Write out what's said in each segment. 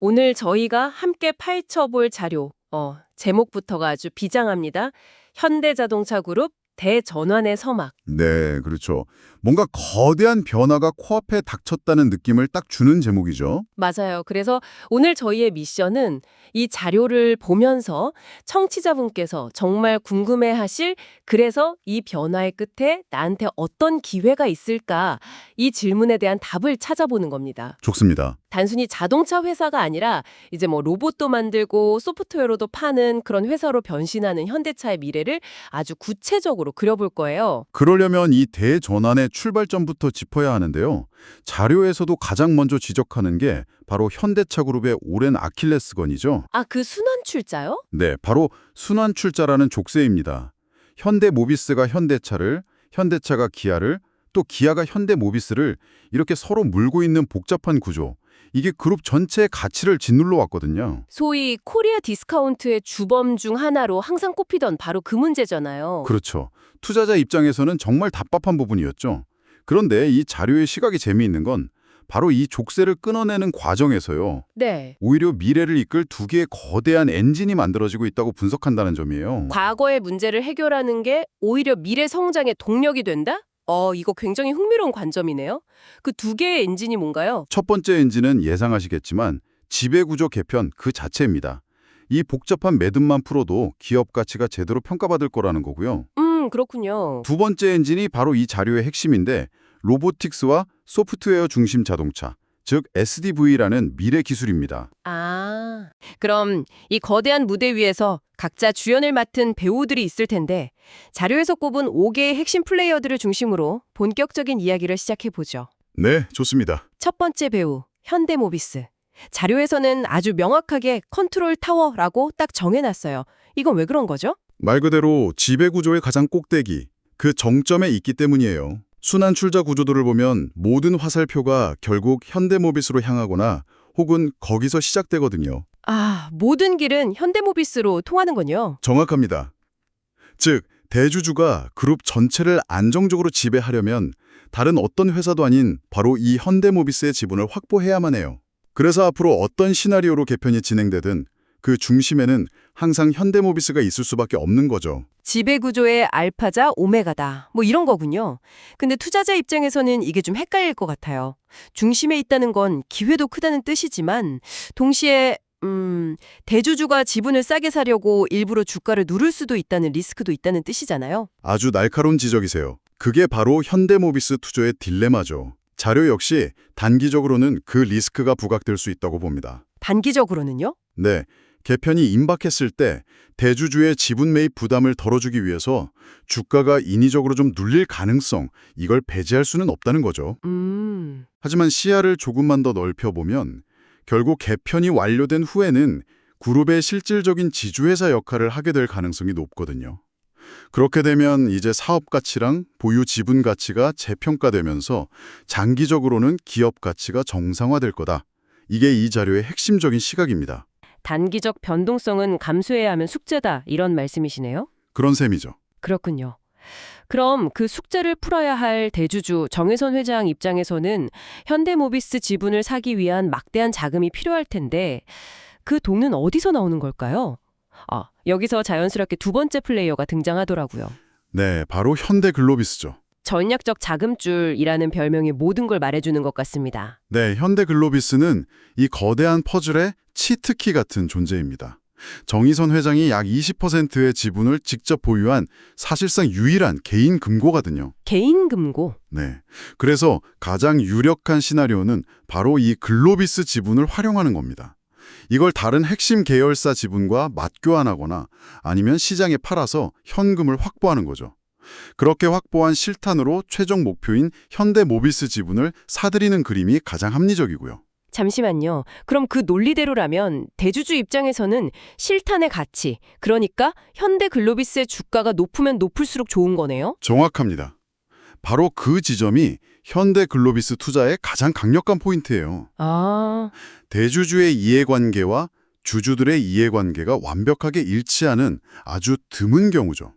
오늘 저희가 함께 파헤쳐볼 자료, 제목부터가 아주 비장합니다. 현대자동차 그룹 대전환의 서막. 네, 그렇죠. 뭔가 거대한 변화가 코앞에 닥쳤다는 느낌을 딱 주는 제목이죠. 맞아요. 그래서 오늘 저희의 미션은 이 자료를 보면서 청취자분께서 정말 궁금해하실 그래서 이 변화의 끝에 나한테 어떤 기회가 있을까? 이 질문에 대한 답을 찾아보는 겁니다. 좋습니다. 단순히 자동차 회사가 아니라 이제 뭐 로봇도 만들고 소프트웨어로도 파는 그런 회사로 변신하는 현대차의 미래를 아주 구체적으로 그려볼 거예요. 그러려면 이 대전환의 출발점부터 짚어야 하는데요. 자료에서도 가장 먼저 지적하는 게 바로 현대차 그룹의 오랜 아킬레스건이죠. 아, 그 순환 출자요? 네, 바로 순환출자라는 족쇄입니다. 현대모비스가 현대차를, 현대차가 기아를, 또 기아가 현대모비스를 이렇게 서로 물고 있는 복잡한 구조. 이게 그룹 전체의 가치를 짓눌러 왔거든요. 소위 코리아 디스카운트의 주범 중 하나로 항상 꼽히던 바로 그 문제잖아요. 그렇죠. 투자자 입장에서는 정말 답답한 부분이었죠. 그런데 이 자료의 시각이 재미있는 건 바로 이 족쇄를 끊어내는 과정에서요. 네. 오히려 미래를 이끌 두 개의 거대한 엔진이 만들어지고 있다고 분석한다는 점이에요. 과거의 문제를 해결하는 게 오히려 미래 성장의 동력이 된다? 이거 굉장히 흥미로운 관점이네요. 그 두 개의 엔진이 뭔가요? 첫 번째 엔진은 예상하시겠지만 지배구조 개편 그 자체입니다. 이 복잡한 매듭만 풀어도 기업 가치가 제대로 평가받을 거라는 거고요. 그렇군요. 두 번째 엔진이 바로 이 자료의 핵심인데 로보틱스와 소프트웨어 중심 자동차, 즉 SDV라는 미래 기술입니다. 아, 그럼 이 거대한 무대 위에서 각자 주연을 맡은 배우들이 있을 텐데 자료에서 꼽은 5개의 핵심 플레이어들을 중심으로 본격적인 이야기를 시작해보죠. 네, 좋습니다. 첫 번째 배우, 현대모비스. 자료에서는 아주 명확하게 컨트롤 타워라고 딱 정해놨어요. 이건 왜 그런 거죠? 말 그대로 지배구조의 가장 꼭대기, 그 정점에 있기 때문이에요. 순환 출자 구조도를 보면 모든 화살표가 결국 현대모비스로 향하거나 혹은 거기서 시작되거든요. 아, 모든 길은 현대모비스로 통하는군요. 정확합니다. 즉, 대주주가 그룹 전체를 안정적으로 지배하려면 다른 어떤 회사도 아닌 바로 이 현대모비스의 지분을 확보해야만 해요. 그래서 앞으로 어떤 시나리오로 개편이 진행되든 그 중심에는 항상 현대모비스가 있을 수밖에 없는 거죠. 지배구조의 알파자 오메가다. 뭐 이런 거군요. 근데 투자자 입장에서는 이게 좀 헷갈릴 것 같아요. 중심에 있다는 건 기회도 크다는 뜻이지만 동시에 대주주가 지분을 싸게 사려고 일부러 주가를 누를 수도 있다는 리스크도 있다는 뜻이잖아요. 아주 날카로운 지적이세요. 그게 바로 현대모비스 투자의 딜레마죠. 자료 역시 단기적으로는 그 리스크가 부각될 수 있다고 봅니다. 단기적으로는요? 네, 개편이 임박했을 때 대주주의 지분 매입 부담을 덜어주기 위해서 주가가 인위적으로 좀 눌릴 가능성, 이걸 배제할 수는 없다는 거죠. 하지만 시야를 조금만 더 넓혀보면 결국 개편이 완료된 후에는 그룹의 실질적인 지주회사 역할을 하게 될 가능성이 높거든요. 그렇게 되면 이제 사업 가치랑 보유 지분 가치가 재평가되면서 장기적으로는 기업 가치가 정상화될 거다. 이게 이 자료의 핵심적인 시각입니다. 단기적 변동성은 감수해야 하면 숙제다. 이런 말씀이시네요? 그런 셈이죠. 그렇군요. 그럼 그 숙제를 풀어야 할 대주주 정혜선 회장 입장에서는 현대모비스 지분을 사기 위한 막대한 자금이 필요할 텐데 그 돈은 어디서 나오는 걸까요? 여기서 자연스럽게 두 번째 플레이어가 등장하더라고요. 네, 바로 현대글로비스죠. 전략적 자금줄이라는 별명이 모든 걸 말해주는 것 같습니다. 네, 현대글로비스는 이 거대한 퍼즐의 치트키 같은 존재입니다. 정의선 회장이 약 20%의 지분을 직접 보유한 사실상 유일한 개인 금고거든요. 개인 금고? 네, 그래서 가장 유력한 시나리오는 바로 이 글로비스 지분을 활용하는 겁니다. 이걸 다른 핵심 계열사 지분과 맞교환하거나 아니면 시장에 팔아서 현금을 확보하는 거죠. 그렇게 확보한 실탄으로 최종 목표인 현대모비스 지분을 사들이는 그림이 가장 합리적이고요. 잠시만요. 그럼 그 논리대로라면 대주주 입장에서는 실탄의 가치, 그러니까 현대글로비스의 주가가 높으면 높을수록 좋은 거네요? 정확합니다. 바로 그 지점이 현대글로비스 투자의 가장 강력한 포인트예요. 아, 대주주의 이해관계와 주주들의 이해관계가 완벽하게 일치하는 아주 드문 경우죠.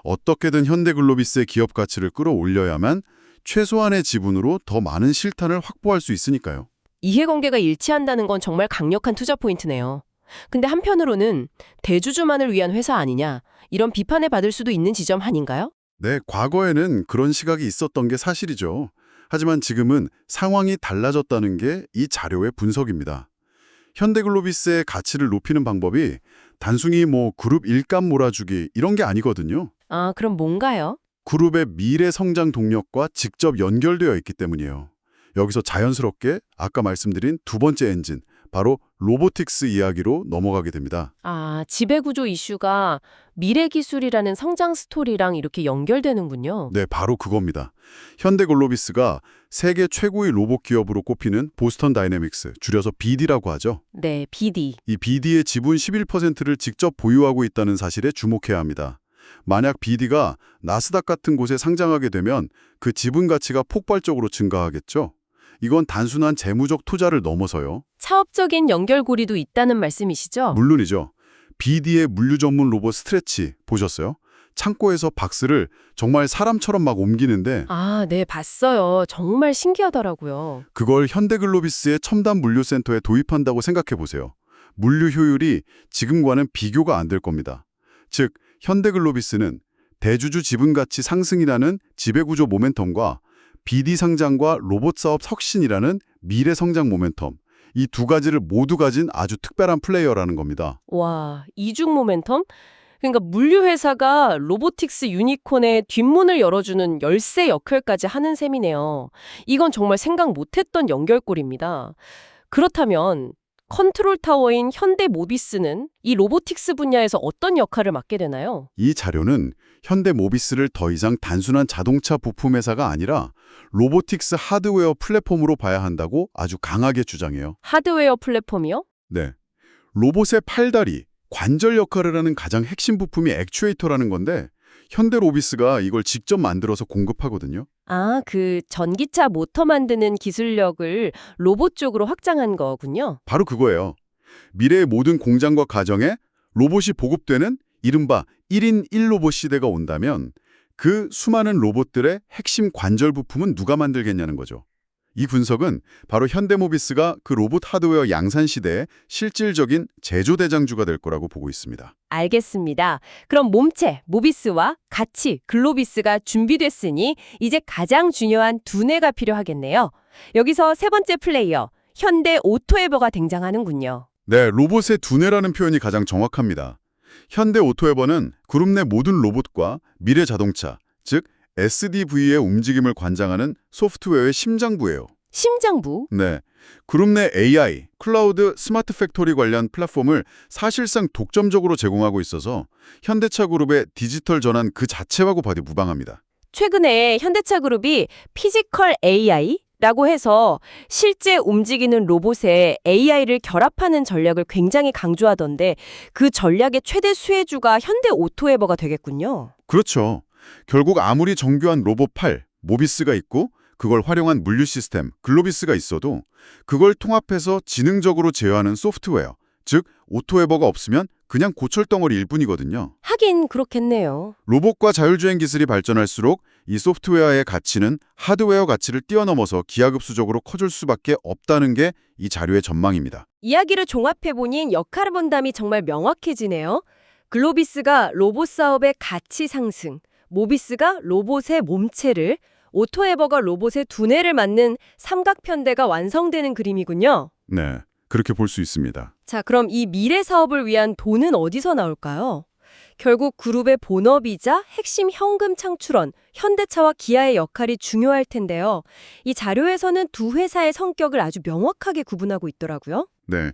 어떻게든 현대글로비스의 기업 가치를 끌어올려야만 최소한의 지분으로 더 많은 실탄을 확보할 수 있으니까요. 이해관계가 일치한다는 건 정말 강력한 투자 포인트네요. 근데 한편으로는 대주주만을 위한 회사 아니냐, 이런 비판을 받을 수도 있는 지점 아닌가요? 네, 과거에는 그런 시각이 있었던 게 사실이죠. 하지만 지금은 상황이 달라졌다는 게 이 자료의 분석입니다. 현대글로비스의 가치를 높이는 방법이 단순히 그룹 일감 몰아주기 이런 게 아니거든요. 아, 그럼 뭔가요? 그룹의 미래 성장 동력과 직접 연결되어 있기 때문이에요. 여기서 자연스럽게 아까 말씀드린 두 번째 엔진, 바로 로보틱스 이야기로 넘어가게 됩니다. 아, 지배구조 이슈가 미래 기술이라는 성장 스토리랑 이렇게 연결되는군요. 네, 바로 그겁니다. 현대글로비스가 세계 최고의 로봇 기업으로 꼽히는 보스턴 다이내믹스, 줄여서 BD라고 하죠. 네, BD. 이 BD의 지분 11%를 직접 보유하고 있다는 사실에 주목해야 합니다. 만약 BD가 나스닥 같은 곳에 상장하게 되면 그 지분 가치가 폭발적으로 증가하겠죠. 이건 단순한 재무적 투자를 넘어서요. 사업적인 연결고리도 있다는 말씀이시죠? 물론이죠. BD의 물류 전문 로봇 스트레치 보셨어요? 창고에서 박스를 정말 사람처럼 막 옮기는데 아, 네, 봤어요. 정말 신기하더라고요. 그걸 현대글로비스의 첨단 물류센터에 도입한다고 생각해 보세요. 물류 효율이 지금과는 비교가 안 될 겁니다. 즉, 현대글로비스는 대주주 지분 가치 상승이라는 지배구조 모멘텀과 BD 상장과 로봇 사업 혁신이라는 미래 성장 모멘텀, 이 두 가지를 모두 가진 아주 특별한 플레이어라는 겁니다. 와, 이중 모멘텀? 그러니까 물류회사가 로보틱스 유니콘의 뒷문을 열어주는 열쇠 역할까지 하는 셈이네요. 이건 정말 생각 못했던 연결고리입니다. 그렇다면 컨트롤 타워인 현대모비스는 이 로보틱스 분야에서 어떤 역할을 맡게 되나요? 이 자료는 현대모비스를 더 이상 단순한 자동차 부품 회사가 아니라 로보틱스 하드웨어 플랫폼으로 봐야 한다고 아주 강하게 주장해요. 하드웨어 플랫폼이요? 네. 로봇의 팔다리, 관절 역할을 하는 가장 핵심 부품이 액추에이터라는 건데 현대로비스가 이걸 직접 만들어서 공급하거든요. 아, 그 전기차 모터 만드는 기술력을 로봇 쪽으로 확장한 거군요. 바로 그거예요. 미래의 모든 공장과 가정에 로봇이 보급되는 이른바 1인 1로봇 시대가 온다면 그 수많은 로봇들의 핵심 관절 부품은 누가 만들겠냐는 거죠. 이 분석은 바로 현대모비스가 그 로봇 하드웨어 양산 시대의 실질적인 제조 대장주가 될 거라고 보고 있습니다. 알겠습니다. 그럼 몸체, 모비스와 같이 글로비스가 준비됐으니 이제 가장 중요한 두뇌가 필요하겠네요. 여기서 세 번째 플레이어, 현대 오토에버가 등장하는군요. 네, 로봇의 두뇌라는 표현이 가장 정확합니다. 현대 오토에버는 그룹 내 모든 로봇과 미래 자동차, 즉 SDV의 움직임을 관장하는 소프트웨어의 심장부예요. 심장부? 네, 그룹 내 AI, 클라우드, 스마트 팩토리 관련 플랫폼을 사실상 독점적으로 제공하고 있어서 현대차 그룹의 디지털 전환 그 자체라고 봐도 무방합니다. 최근에 현대차 그룹이 피지컬 AI라고 해서 실제 움직이는 로봇에 AI를 결합하는 전략을 굉장히 강조하던데 그 전략의 최대 수혜주가 현대 오토에버가 되겠군요. 그렇죠. 결국 아무리 정교한 로봇 팔, 모비스가 있고 그걸 활용한 물류 시스템, 글로비스가 있어도 그걸 통합해서 지능적으로 제어하는 소프트웨어, 즉 오토에버가 없으면 그냥 고철덩어리일 뿐이거든요. 하긴 그렇겠네요. 로봇과 자율주행 기술이 발전할수록 이 소프트웨어의 가치는 하드웨어 가치를 뛰어넘어서 기하급수적으로 커질 수밖에 없다는 게 이 자료의 전망입니다. 이야기를 종합해보니 역할 분담이 정말 명확해지네요. 글로비스가 로봇 사업의 가치 상승, 모비스가 로봇의 몸체를, 오토에버가 로봇의 두뇌를 맡는 삼각편대가 완성되는 그림이군요. 네, 그렇게 볼 수 있습니다. 자, 그럼 이 미래 사업을 위한 돈은 어디서 나올까요? 결국 그룹의 본업이자 핵심 현금 창출원, 현대차와 기아의 역할이 중요할 텐데요. 이 자료에서는 두 회사의 성격을 아주 명확하게 구분하고 있더라고요. 네,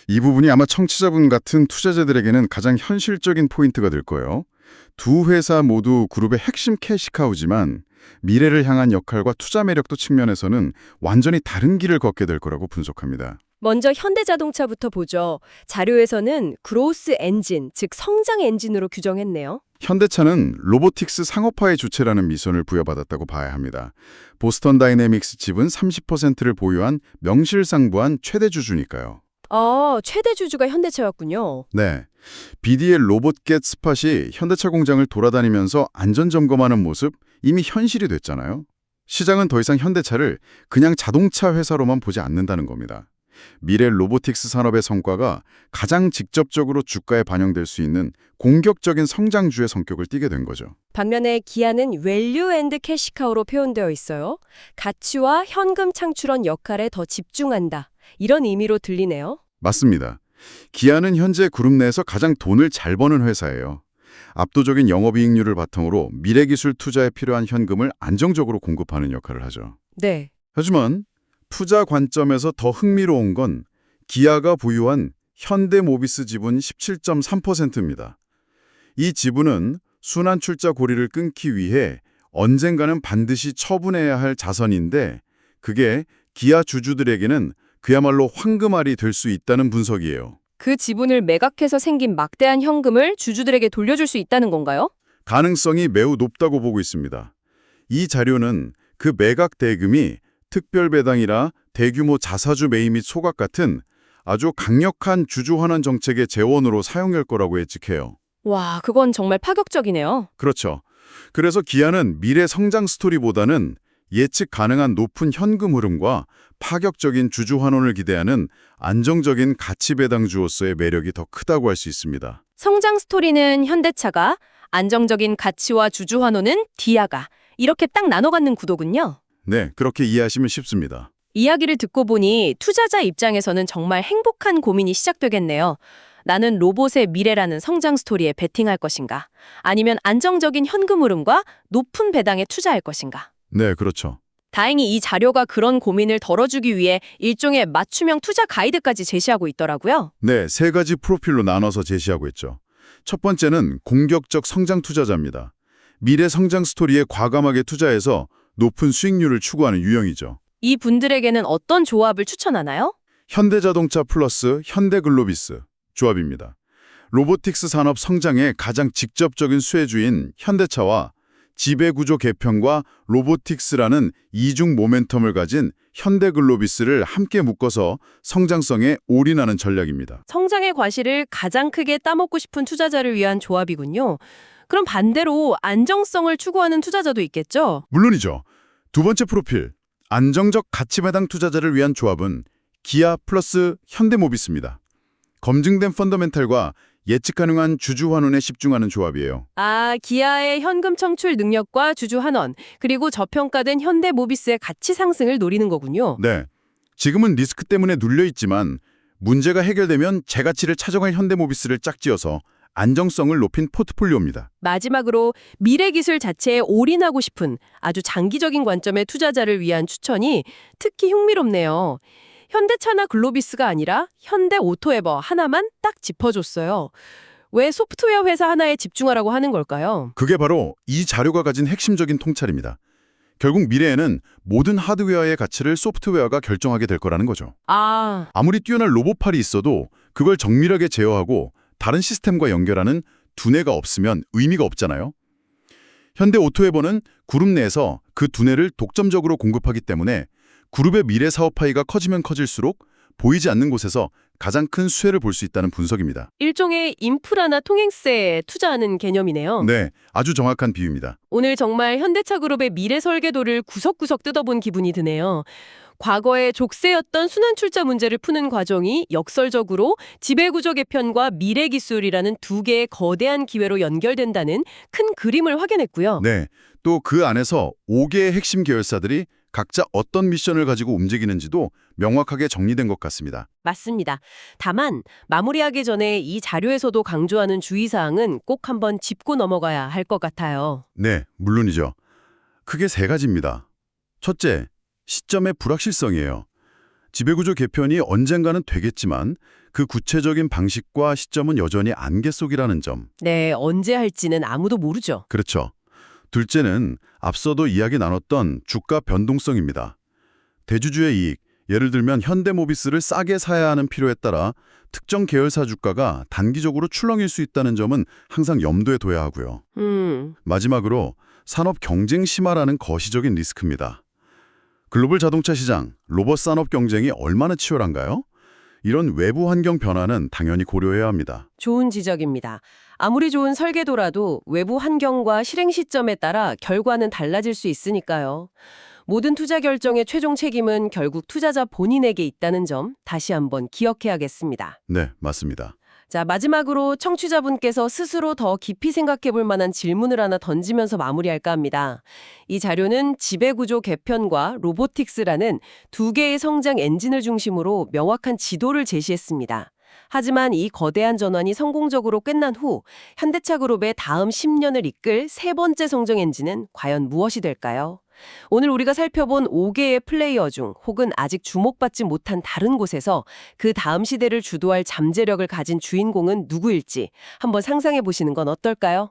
이 부분이 아마 청취자분 같은 투자자들에게는 가장 현실적인 포인트가 될 거예요. 두 회사 모두 그룹의 핵심 캐시카우지만 미래를 향한 역할과 투자 매력도 측면에서는 완전히 다른 길을 걷게 될 거라고 분석합니다. 먼저 현대자동차부터 보죠. 자료에서는 그로스 엔진, 즉 성장 엔진으로 규정했네요. 현대차는 로보틱스 상업화의 주체라는 미션을 부여받았다고 봐야 합니다. 보스턴 다이내믹스 지분 30%를 보유한 명실상부한 최대 주주니까요. 아, 최대 주주가 현대차였군요. 네, BD의 로봇겟 스팟이 현대차 공장을 돌아다니면서 안전점검하는 모습 이미 현실이 됐잖아요. 시장은 더 이상 현대차를 그냥 자동차 회사로만 보지 않는다는 겁니다. 미래 로보틱스 산업의 성과가 가장 직접적으로 주가에 반영될 수 있는 공격적인 성장주의 성격을 띠게 된 거죠. 반면에 기아는 밸류 앤드 캐시카우로 표현되어 있어요. 가치와 현금 창출원 역할에 더 집중한다. 이런 의미로 들리네요. 맞습니다. 기아는 현재 그룹 내에서 가장 돈을 잘 버는 회사예요. 압도적인 영업이익률을 바탕으로 미래기술 투자에 필요한 현금을 안정적으로 공급하는 역할을 하죠. 네. 하지만 투자 관점에서 더 흥미로운 건 기아가 보유한 현대모비스 지분 17.3%입니다. 이 지분은 순환출자 고리를 끊기 위해 언젠가는 반드시 처분해야 할 자산인데 그게 기아 주주들에게는 그야말로 황금알이 될 수 있다는 분석이에요. 그 지분을 매각해서 생긴 막대한 현금을 주주들에게 돌려줄 수 있다는 건가요? 가능성이 매우 높다고 보고 있습니다. 이 자료는 그 매각 대금이 특별 배당이라 대규모 자사주 매입 및 소각 같은 아주 강력한 주주 환원 정책의 재원으로 사용할 거라고 예측해요. 와, 그건 정말 파격적이네요. 그렇죠. 그래서 기아는 미래 성장 스토리보다는 예측 가능한 높은 현금 흐름과 파격적인 주주 환원을 기대하는 안정적인 가치 배당주로서의 매력이 더 크다고 할 수 있습니다. 성장 스토리는 현대차가, 안정적인 가치와 주주 환호는 기아가 이렇게 딱 나눠 갖는 구도군요. 네, 그렇게 이해하시면 쉽습니다. 이야기를 듣고 보니 투자자 입장에서는 정말 행복한 고민이 시작되겠네요. 나는 로봇의 미래라는 성장 스토리에 베팅할 것인가? 아니면 안정적인 현금 흐름과 높은 배당에 투자할 것인가? 네, 그렇죠. 다행히 이 자료가 그런 고민을 덜어주기 위해 일종의 맞춤형 투자 가이드까지 제시하고 있더라고요. 네, 세 가지 프로필로 나눠서 제시하고 있죠. 첫 번째는 공격적 성장 투자자입니다. 미래 성장 스토리에 과감하게 투자해서 높은 수익률을 추구하는 유형이죠. 이 분들에게는 어떤 조합을 추천하나요? 현대자동차 플러스 현대글로비스 조합입니다. 로보틱스 산업 성장의 가장 직접적인 수혜주인 현대차와 지배구조 개편과 로보틱스라는 이중 모멘텀을 가진 현대글로비스를 함께 묶어서 성장성에 올인하는 전략입니다. 성장의 과실을 가장 크게 따먹고 싶은 투자자를 위한 조합이군요. 그럼 반대로 안정성을 추구하는 투자자도 있겠죠? 물론이죠. 두 번째 프로필, 안정적 가치배당 투자자를 위한 조합은 기아 플러스 현대모비스입니다. 검증된 펀더멘탈과 예측 가능한 주주 환원에 집중하는 조합이에요. 아, 기아의 현금 청출 능력과 주주 환원, 그리고 저평가된 현대모비스의 가치 상승을 노리는 거군요. 네, 지금은 리스크 때문에 눌려있지만 문제가 해결되면 재가치를 찾아갈 현대모비스를 짝지어서 안정성을 높인 포트폴리오입니다. 마지막으로 미래 기술 자체에 올인하고 싶은 아주 장기적인 관점의 투자자를 위한 추천이 특히 흥미롭네요. 현대차나 글로비스가 아니라 현대오토에버 하나만 딱 짚어줬어요. 왜 소프트웨어 회사 하나에 집중하라고 하는 걸까요? 그게 바로 이 자료가 가진 핵심적인 통찰입니다. 결국 미래에는 모든 하드웨어의 가치를 소프트웨어가 결정하게 될 거라는 거죠. 아, 아무리 뛰어난 로봇팔이 있어도 그걸 정밀하게 제어하고 다른 시스템과 연결하는 두뇌가 없으면 의미가 없잖아요. 현대오토에버는 그룹 내에서 그 두뇌를 독점적으로 공급하기 때문에 그룹의 미래 사업 파이가 커지면 커질수록 보이지 않는 곳에서 가장 큰 수혜를 볼 수 있다는 분석입니다. 일종의 인프라나 통행세에 투자하는 개념이네요. 네, 아주 정확한 비유입니다. 오늘 정말 현대차 그룹의 미래 설계도를 구석구석 뜯어본 기분이 드네요. 과거의 족쇄였던 순환출자 문제를 푸는 과정이 역설적으로 지배구조 개편과 미래 기술이라는 두 개의 거대한 기회로 연결된다는 큰 그림을 확인했고요. 네, 또 그 안에서 5개의 핵심 계열사들이 각자 어떤 미션을 가지고 움직이는지도 명확하게 정리된 것 같습니다. 맞습니다. 다만 마무리하기 전에 이 자료에서도 강조하는 주의사항은 꼭 한번 짚고 넘어가야 할 것 같아요. 네, 물론이죠. 크게 세 가지입니다. 첫째, 시점의 불확실성이에요. 지배구조 개편이 언젠가는 되겠지만 그 구체적인 방식과 시점은 여전히 안개 속이라는 점. 네, 언제 할지는 아무도 모르죠. 그렇죠. 둘째는 앞서도 이야기 나눴던 주가 변동성입니다. 대주주의 이익, 예를 들면 현대모비스를 싸게 사야 하는 필요에 따라 특정 계열사 주가가 단기적으로 출렁일 수 있다는 점은 항상 염두에 둬야 하고요. 마지막으로 산업 경쟁 심화라는 거시적인 리스크입니다. 글로벌 자동차 시장, 로봇 산업 경쟁이 얼마나 치열한가요? 이런 외부 환경 변화는 당연히 고려해야 합니다. 좋은 지적입니다. 아무리 좋은 설계도라도 외부 환경과 실행 시점에 따라 결과는 달라질 수 있으니까요. 모든 투자 결정의 최종 책임은 결국 투자자 본인에게 있다는 점 다시 한번 기억해야겠습니다. 네, 맞습니다. 자, 마지막으로 청취자분께서 스스로 더 깊이 생각해 볼 만한 질문을 하나 던지면서 마무리할까 합니다. 이 자료는 지배구조 개편과 로보틱스라는 두 개의 성장 엔진을 중심으로 명확한 지도를 제시했습니다. 하지만 이 거대한 전환이 성공적으로 끝난 후 현대차 그룹의 다음 10년을 이끌 세 번째 성장 엔진은 과연 무엇이 될까요? 오늘 우리가 살펴본 5개의 플레이어 중 혹은 아직 주목받지 못한 다른 곳에서 그 다음 시대를 주도할 잠재력을 가진 주인공은 누구일지 한번 상상해 보시는 건 어떨까요?